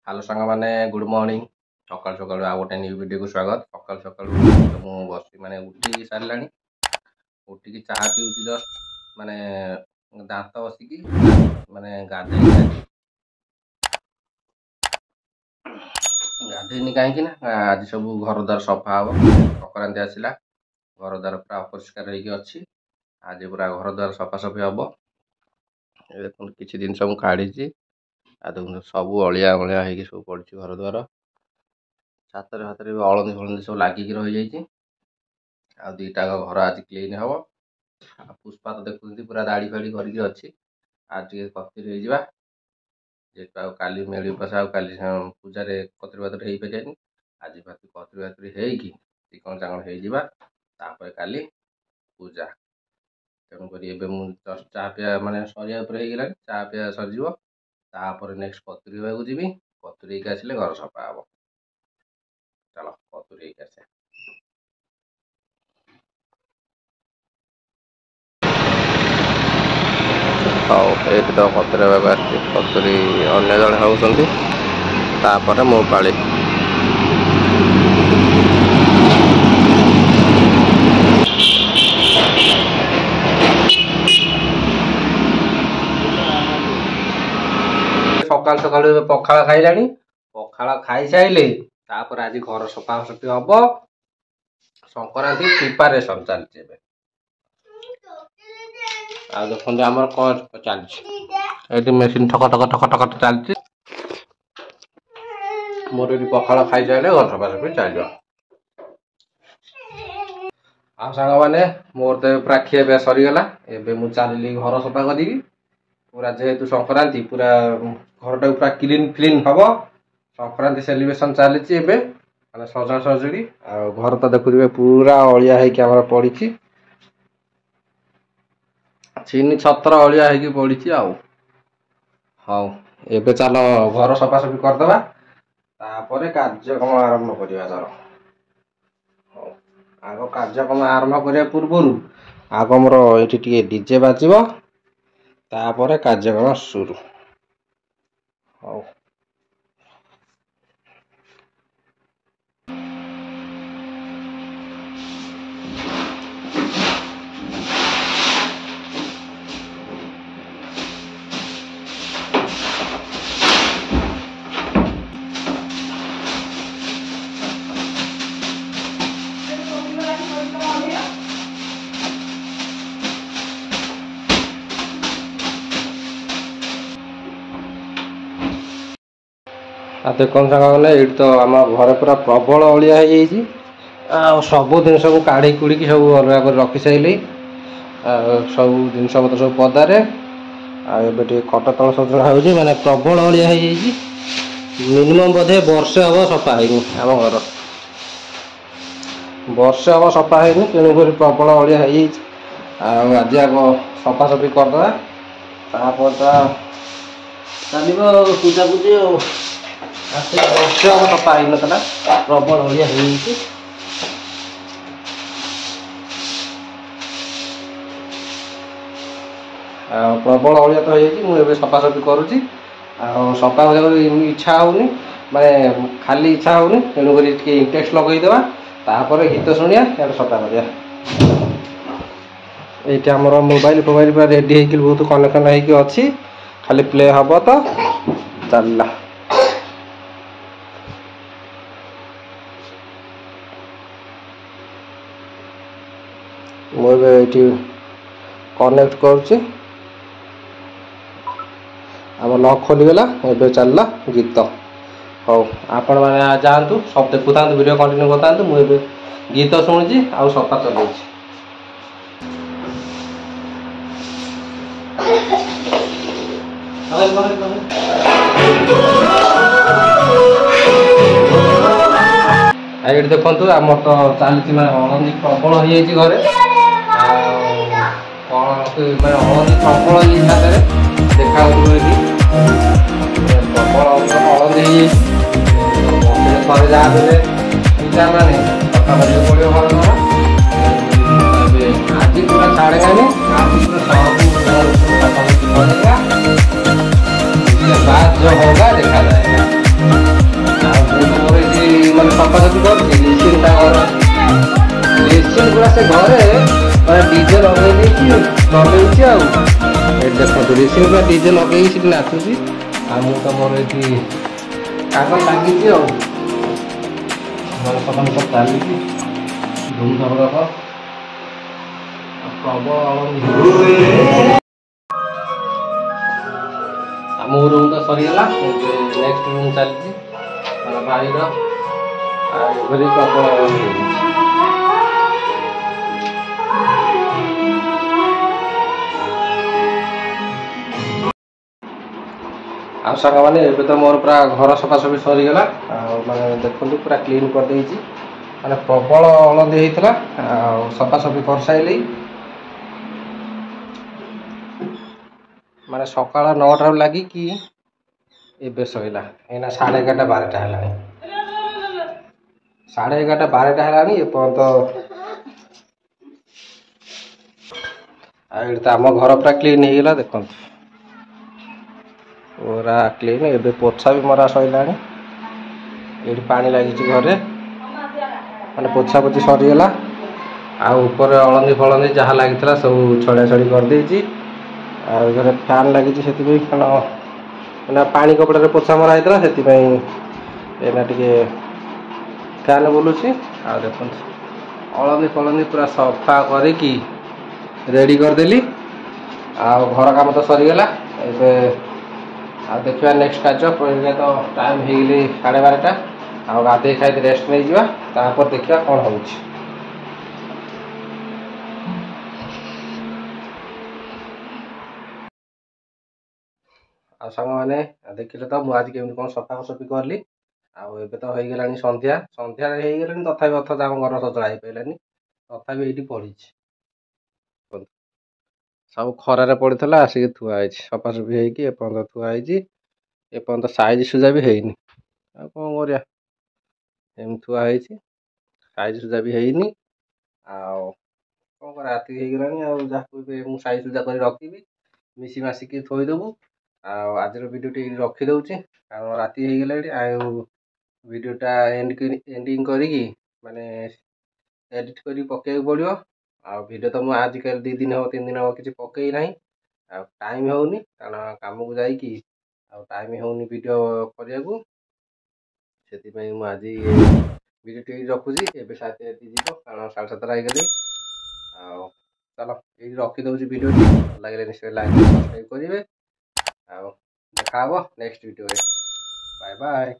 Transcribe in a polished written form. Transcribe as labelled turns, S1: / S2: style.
S1: Hello सांग मैंने good morning सकाल सकाल आ गोटे न्यू वीडियो को स्वागत। सकाल सकाल मुझे बस माने उठी सारा उठिकी चाह पीऊँ जस्ट माने दांत बसिकी माने गाधेनी कहीं आज सब घर द्वार सफा हम संक्रांति आसला घर द्वार पूरा अपरिष्कार होगी आज पूरा घर द्वार सफासफी हम देखो किसी जिन मुझे काढ़ी देखो सब अलिया अलिया हो सब पड़ी घर द्वार छातर हाथ में अलंदी फलंदी सब लगिक रही जाइए आ दुईटा घर आज क्लीन हम पुष्पा तो देखुं पूरा दाढ़ी फाड़ी करके अच्छी आज टे कथरी हो जेहेतु काली मेली उपास आ पूजा कतरी बातरी हो पारे आज बात कतरी बातरी होगी चिकन चाकण होपर काली पूजा तेणुक जस्ट चाह पिया मानने सरिया चाह पिया सर नेक्स्ट कतरी होगा जी कतरी आसिले घर सफा हम चलो कतरी आसे हाँ ये तो कतरी कतरी अन्य जड़े होती मो पाली सकाल सकाल पखाड़ खाइला पखाड़ खाई सारे आज घर सफासफी हम संक्रांति प्रिपारेसन चलती देखते आम कौन चलती मेसीन ठक ठक ठक ठक चलती मोर ये पखाड़ खाई सारे घर सफासफी चलो आ सांग मैंने मोर तो पूरा खिया पिया सरीगला एवं मुझे चलि घर सफा करी पूरा जेहेतु संक्रांति पूरा घर टाइम पूरा क्लीन फ्लीन हम संक्रांति सेलिब्रेशन चली मैंने सजा सजुड़ी घर तो देखुए पूरा अलिया होम पड़ी चीनी छतर अलिया पड़ी हाँ एवं चल घर सफासफी करदे कार्यक्रम आरंभ करवा चल आग कार्यक्रम आरंभ करने पूर्व आग मोर ये डीजे बाजब तापर कार्यक्रम शुरू हाँ देख सारे ये तो आम घर पूरा प्रबल अलिया हो सब जिन सब काढ़ी कुड़ी सब अलग कर रखी सारे सब जिन पतर सब पदारे आए खट तल सजड़ा हो माने प्रबल अलिया मिनिमम बोधे वर्षे हम सफा है आम घर वर्षे हम सफा है तेणुक प्रबल अलिया आज आग सफासफी करदे चलो पूजा पूजी वर्षे हम सफा हो ना प्रबल अलिया प्रबल अलिया तो मुझे सफासफी करुँची सफा इच्छा होनी माने खाली इच्छा होनी तेणुक इंटेक्स लगेदेवा तापर गीत शुणिया सफा करिया ये आमर मोबाइल फोबाइल पूरा रेडी होगी बहुत कनेक्शन होगी अच्छी खाली प्ले हम तो चलला मुझे कनेक्ट करुँची आम लॉक खोलीगला ए चलला गीत हाँ आपण मैंने जातु सब देखु था वीडियो कंटिन्यू करता मुझे गीत शुणुची आ सफा चल ये देखु आम तो चलती हलदी प्रबल हो घरे हलदी प्रबल हिसाब से देखा प्रबल हलदी थोड़े जहाँ बेले पूजा माने सफा कर पड़ो घर द्वारा आज पूरा छाड़े गानी आज पूरा सब बाद जो होगा देखा जाएगा। से घरे डीजे लगे चलैची देखो ऋषि डीजे लगे नाचुची तो मोर ये कागज लगी सकाल सब चली धूमधाम प्रबल आम रूम तो सरीगला नेक्स्ट रूम चलती भाई प्रबल आ साग मैंने एबे तो मोर पूरा घर सफासफी सरीगला माने देखु पूरा क्लीन कर देइछि माने प्रबल हलदी होता सफासफी कर सारे माने सकाळ 9टा लगी कि एबे सईला एना 11:30 12टा है 11:30 12टा है एपर्यंत आम घर पूरा क्लीन होगा देखो पूरा क्लीन एबे पोछा भी मरा सईला ये पानी लगी घरे माने पोछा पोछी सरीगला ऊपर हलदी फलदी जहाँ लगी सब छड़ा छड़ी कर देइछि घर फैन लगी पानी कपड़े पोछा मरा होता से फैन बुलूची देख हलदी फलदी पूरा सफा करके रेडी करदेली घर काम तो सरीगला देखा नेक्स्ट कार्य तो टाइम हो गली 12:30 गाधे खाई रेस्ट नहीं जापर देखा कौन हो सांग मैंने देखिले तो मुझे केमी कौन सफासफी कली आबे तो हो गला संध्या संध्या हो गला तथा अथ आम घर सजड़ा हो पारानी तथा ये पड़ी सब खरारे पड़ता आसिक थुआई सफासफी होपर्यंत थुआई एपर्यंत साइज सुजा भी है कौन कर थुआई साइज सुजा भी है कौन राति हो गला जहाँ मुझे साइज सुजा कर रखी मिसी मासिक थोईदेबू आज भिडियो रखीदे कारण राति हो गला भिडियोटा एंडिंग करी माने एडिट कर पकड़ पड़ो भिडियो तो मुझे आजिकल 2 दिन हम 3 दिन हम किसी पकई ना टाइम होनी कारण कम को जाकि टाइम होनी भिडियो करने को आज भिडियो रखुची एवं साथ जीव कारण 7:30 हो गली चलो ये रखीदे भिडियो लगे निश्चय लाइक सब्सक्राइब करेंगे देखा नेक्स्ट वीडियो बाय बाय।